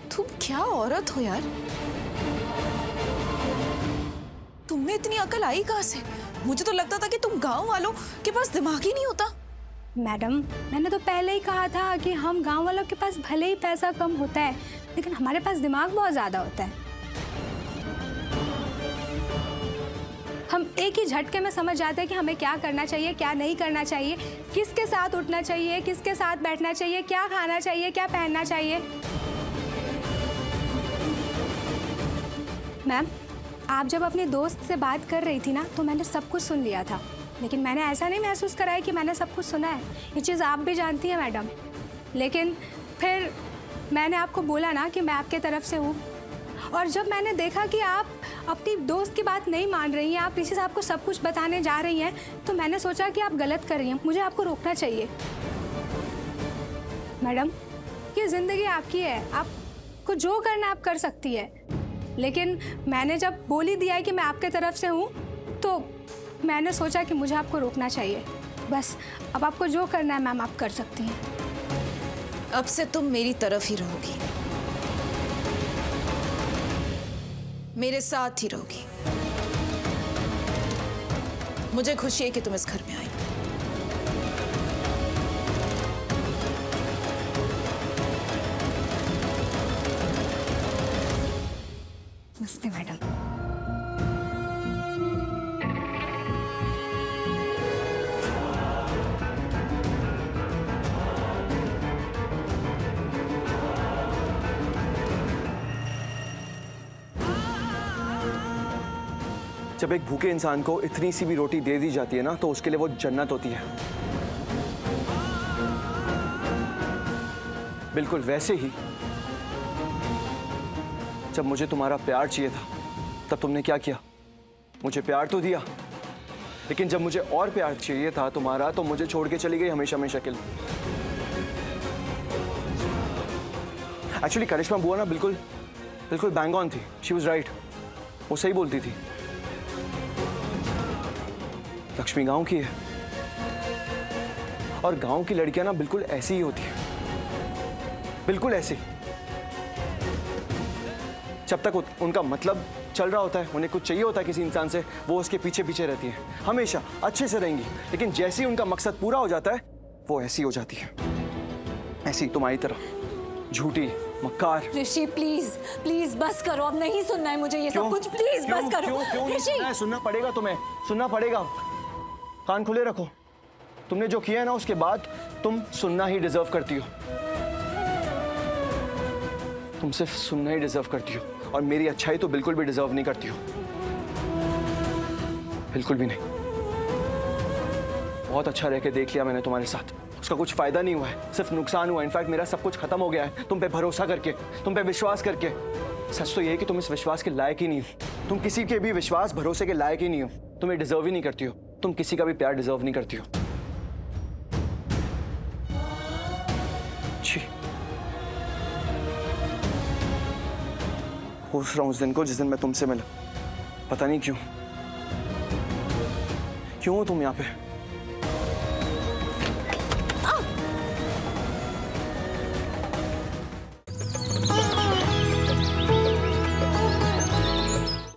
तुम क्या औरत हो यार, तुमने इतनी अकल आई कहाँ से? मुझे तो लगता था कि तुम गांव वालों के पास दिमाग ही नहीं होता। मैडम, मैंने तो पहले ही कहा था कि हम गांव वालों के पास भले ही पैसा कम होता है, लेकिन हमारे पास दिमाग बहुत ज़्यादा होता है। हम एक ही झटके में समझ जाते हैं कि हमें क्या करना चाहिए, क्या नहीं करना चाहिए, किसके साथ उठना चाहिए, किसके साथ बैठना चाहिए, क्या खाना चाहिए, क्या पहनना चाहिए। मैम, आप जब अपनी दोस्त से बात कर रही थी ना, तो मैंने सब कुछ सुन लिया था, लेकिन मैंने ऐसा नहीं महसूस कराया कि मैंने सब कुछ सुना है। ये चीज़ आप भी जानती हैं मैडम। लेकिन फिर मैंने आपको बोला ना कि मैं आपके तरफ से हूँ, और जब मैंने देखा कि आप अपनी दोस्त की बात नहीं मान रही हैं, आप ऋषि साहब को सब कुछ बताने जा रही हैं, तो मैंने सोचा कि आप गलत कर रही हैं, मुझे आपको रोकना चाहिए। मैडम, ये ज़िंदगी आपकी है, आपको जो करना आप कर सकती है, लेकिन मैंने जब बोल ही दिया है कि मैं आपके तरफ से हूँ, तो मैंने सोचा कि मुझे आपको रोकना चाहिए। बस अब आपको जो करना है मैम, आप कर सकती हैं। अब से तुम मेरी तरफ ही रहोगी, मेरे साथ ही रहोगी। मुझे खुशी है कि तुम इस घर में आई। नमस्ते मैडम। जब एक भूखे इंसान को इतनी सी भी रोटी दे दी जाती है ना, तो उसके लिए वो जन्नत होती है। बिल्कुल वैसे ही जब मुझे तुम्हारा प्यार चाहिए था, तब तुमने क्या किया? मुझे प्यार तो दिया, लेकिन जब मुझे और प्यार चाहिए था तुम्हारा, तो मुझे छोड़ के चली गई हमेशा हमेशा के लिए। एक्चुअली करिश्मा बुआ ना बिल्कुल बिल्कुल बैंग ऑन थी। शी वाज राइट, वो सही बोलती थी। लक्ष्मी गांव की है, और गांव की लड़कियां ना बिल्कुल ऐसी ही होती है, बिल्कुल ऐसी। जब तक उनका मतलब चल रहा होता है, उन्हें कुछ चाहिए होता है किसी इंसान से, वो उसके पीछे पीछे रहती है, हमेशा अच्छे से रहेंगी। लेकिन जैसे ही उनका मकसद पूरा हो जाता है, वो ऐसी हो जाती है, ऐसी तुम्हारी तरह, झूठी, मक्कार। ऋषि प्लीज प्लीज बस करो, अब नहीं सुनना है मुझे ये सब कुछ। प्लीज बस करो। क्यों नहीं सुनना है? सुनना पड़ेगा तुम्हें, सुनना पड़ेगा। कान खुले रखो। तुमने जो किया है ना, उसके बाद तुम सुनना ही डिजर्व करती हो। तुम सिर्फ सुनना ही डिजर्व करती हो, और मेरी अच्छाई तो बिल्कुल भी डिजर्व नहीं करती हो, बिल्कुल भी नहीं। बहुत अच्छा रह के देख लिया मैंने तुम्हारे साथ, उसका कुछ फायदा नहीं हुआ है, सिर्फ नुकसान हुआ है। इनफैक्ट मेरा सब कुछ खत्म हो गया है तुम पे भरोसा करके, तुम पे विश्वास करके। सच तो यह है कि तुम इस विश्वास के लायक ही नहीं हो। तुम किसी के भी विश्वास भरोसे के लायक ही नहीं हो। तुम ये डिजर्व ही नहीं करती हो। तुम किसी का भी प्यार डिजर्व नहीं करती हो। छी, सोच रहा हूं उस दिन को जिस दिन मैं तुमसे मिला। पता नहीं क्यों हो तुम यहाँ पे।